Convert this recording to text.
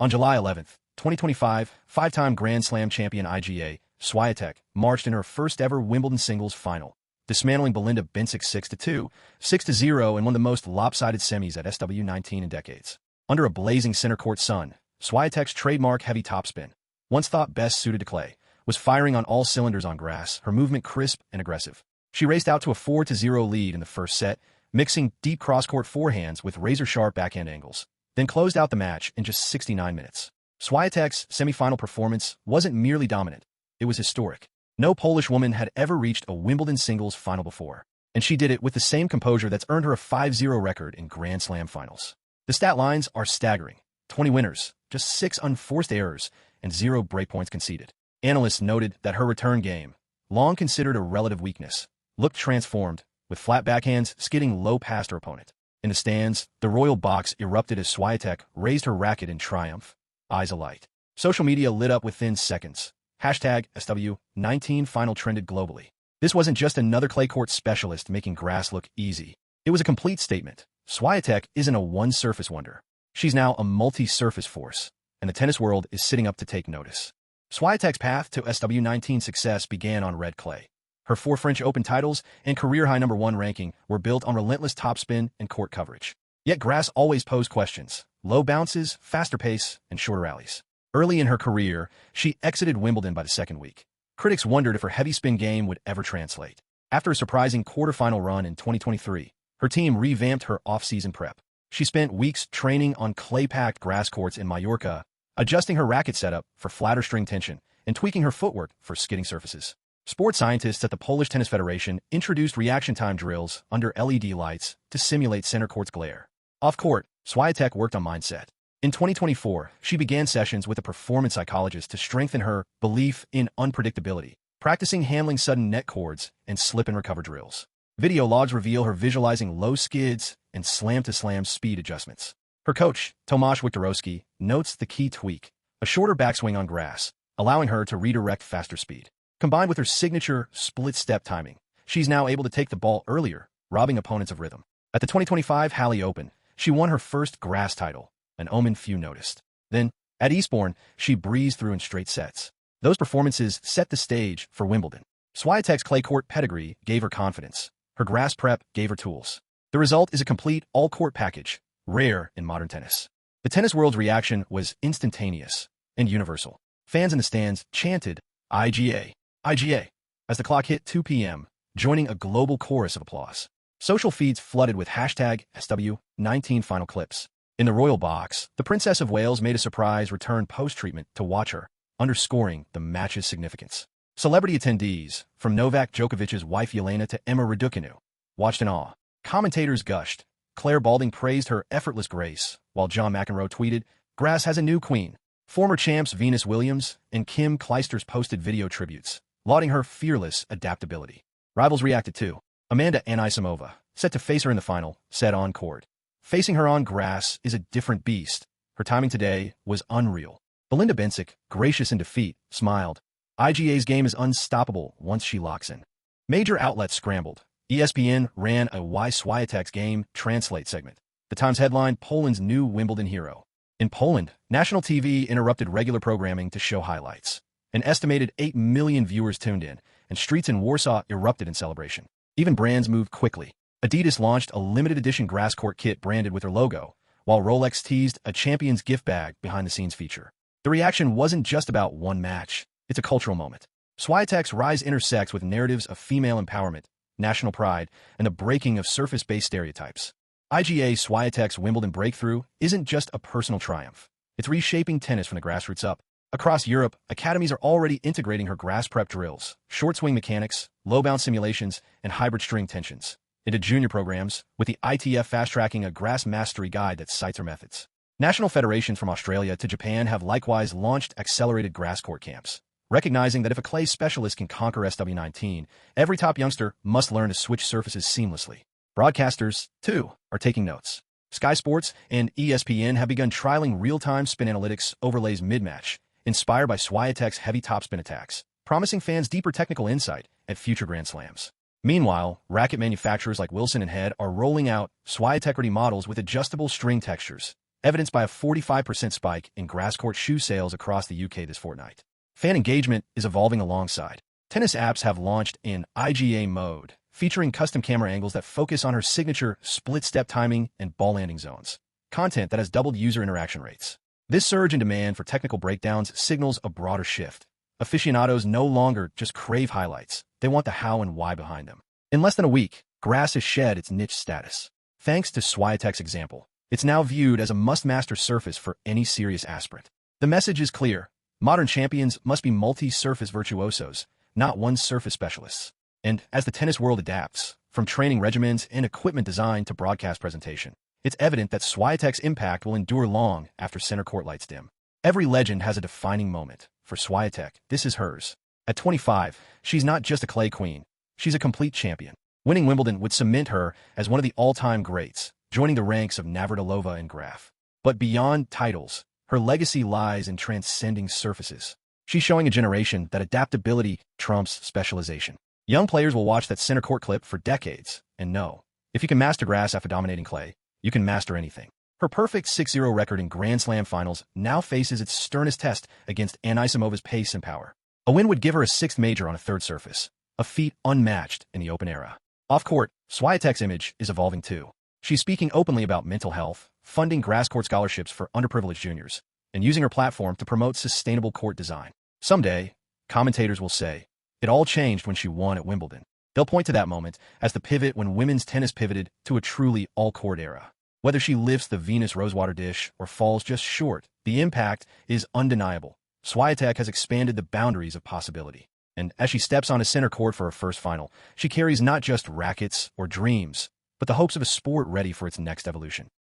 On July 11th, 2025, five-time Grand Slam champion Iga Świątek marched in her first-ever Wimbledon singles final, dismantling Belinda Bencic 6-2, 6-0, and one of the most lopsided semis at SW19 in decades. Under a blazing center-court sun, Świątek's trademark heavy topspin, once thought best suited to clay, was firing on all cylinders on grass, her movement crisp and aggressive. She raced out to a 4-0 lead in the first set, mixing deep cross-court forehands with razor-sharp backhand angles, then closed out the match in just 69 minutes. Świątek's semifinal performance wasn't merely dominant, it was historic. No Polish woman had ever reached a Wimbledon singles final before, and she did it with the same composure that's earned her a 5-0 record in Grand Slam finals. The stat lines are staggering. 20 winners, just 6 unforced errors, and 0 breakpoints conceded. Analysts noted that her return game, long considered a relative weakness, looked transformed, with flat backhands skidding low past her opponent. In the stands, the royal box erupted as Świątek raised her racket in triumph, eyes alight. Social media lit up within seconds. Hashtag SW19 final trended globally. This wasn't just another clay court specialist making grass look easy. It was a complete statement. Świątek isn't a one-surface wonder. She's now a multi-surface force, and the tennis world is sitting up to take notice. Świątek's path to SW19 success began on red clay. Her 4 French Open titles and career-high #1 ranking were built on relentless topspin and court coverage. Yet grass always posed questions: low bounces, faster pace, and shorter rallies. Early in her career, she exited Wimbledon by the second week. Critics wondered if her heavy spin game would ever translate. After a surprising quarterfinal run in 2023, her team revamped her off-season prep. She spent weeks training on clay-packed grass courts in Mallorca, adjusting her racket setup for flatter string tension and tweaking her footwork for skidding surfaces. Sports scientists at the Polish Tennis Federation introduced reaction time drills under LED lights to simulate center court's glare. Off-court, Świątek worked on mindset. In 2024, she began sessions with a performance psychologist to strengthen her belief in unpredictability, practicing handling sudden net chords and slip-and-recover drills. Video logs reveal her visualizing low skids and slam-to-slam speed adjustments. Her coach, Tomasz Wiktorowski, notes the key tweak: a shorter backswing on grass, allowing her to redirect faster speed. Combined with her signature split-step timing, she's now able to take the ball earlier, robbing opponents of rhythm. At the 2025 Halle Open, she won her first grass title, an omen few noticed. Then, at Eastbourne, she breezed through in straight sets. Those performances set the stage for Wimbledon. Świątek's clay court pedigree gave her confidence. Her grass prep gave her tools. The result is a complete all-court package, rare in modern tennis. The tennis world's reaction was instantaneous and universal. Fans in the stands chanted, "IGA, IGA," as the clock hit 2 p.m., joining a global chorus of applause. Social feeds flooded with hashtag SW19 final clips. In the royal box, the Princess of Wales made a surprise return post-treatment to watch her, underscoring the match's significance. Celebrity attendees, from Novak Djokovic's wife Yelena to Emma Raducanu, watched in awe. Commentators gushed. Claire Balding praised her effortless grace, while John McEnroe tweeted, "Grass has a new queen." Former champs Venus Williams and Kim Clijsters posted video tributes, lauding her fearless adaptability. Rivals reacted too. Amanda Anisimova, set to face her in the final, said on court, "Facing her on grass is a different beast. Her timing today was unreal." Belinda Bencic, gracious in defeat, smiled. "IGA's game is unstoppable once she locks in." Major outlets scrambled. ESPN ran a Why Świątek's Game Translate segment. The Times headlined, "Poland's new Wimbledon hero." In Poland, national TV interrupted regular programming to show highlights. An estimated 8 million viewers tuned in, and streets in Warsaw erupted in celebration. Even brands moved quickly. Adidas launched a limited-edition grass court kit branded with her logo, while Rolex teased a champion's gift bag behind-the-scenes feature. The reaction wasn't just about one match. It's a cultural moment. Świątek's rise intersects with narratives of female empowerment, national pride, and the breaking of surface-based stereotypes. Iga Świątek's Wimbledon breakthrough isn't just a personal triumph. It's reshaping tennis from the grassroots up. Across Europe, academies are already integrating her grass prep drills, short swing mechanics, low bounce simulations, and hybrid string tensions into junior programs, with the ITF fast-tracking a grass mastery guide that cites her methods. National federations from Australia to Japan have likewise launched accelerated grass court camps, recognizing that if a clay specialist can conquer SW19, every top youngster must learn to switch surfaces seamlessly. Broadcasters, too, are taking notes. Sky Sports and ESPN have begun trialing real-time spin analytics overlays mid-match, inspired by Świątek's heavy topspin attacks, promising fans deeper technical insight at future Grand Slams. Meanwhile, racket manufacturers like Wilson and Head are rolling out Świątek-ready models with adjustable string textures, evidenced by a 45% spike in grass court shoe sales across the UK this fortnight. Fan engagement is evolving alongside. Tennis apps have launched in IGA mode, featuring custom camera angles that focus on her signature split-step timing and ball landing zones, content that has doubled user interaction rates. This surge in demand for technical breakdowns signals a broader shift. Aficionados no longer just crave highlights, they want the how and why behind them. In less than a week, grass has shed its niche status. Thanks to Swiatek's example, it's now viewed as a must-master surface for any serious aspirant. The message is clear. Modern champions must be multi-surface virtuosos, not one-surface specialists. And as the tennis world adapts, from training regimens and equipment design to broadcast presentation, it's evident that Swiatek's impact will endure long after center court lights dim. Every legend has a defining moment. For Świątek, this is hers. At 25, she's not just a clay queen. She's a complete champion. Winning Wimbledon would cement her as one of the all-time greats, joining the ranks of Navratilova and Graf. But beyond titles, her legacy lies in transcending surfaces. She's showing a generation that adaptability trumps specialization. Young players will watch that center court clip for decades and know, if you can master grass after dominating clay, you can master anything. Her perfect 6-0 record in Grand Slam finals now faces its sternest test against Anisimova's pace and power. A win would give her a sixth major on a third surface, a feat unmatched in the Open era. Off-court, Świątek's image is evolving too. She's speaking openly about mental health, funding grass court scholarships for underprivileged juniors, and using her platform to promote sustainable court design. Someday, commentators will say, it all changed when she won at Wimbledon. They'll point to that moment as the pivot when women's tennis pivoted to a truly all-court era. Whether she lifts the Venus Rosewater dish or falls just short, the impact is undeniable. Świątek has expanded the boundaries of possibility. And as she steps onto center court for her first final, she carries not just rackets or dreams, but the hopes of a sport ready for its next evolution.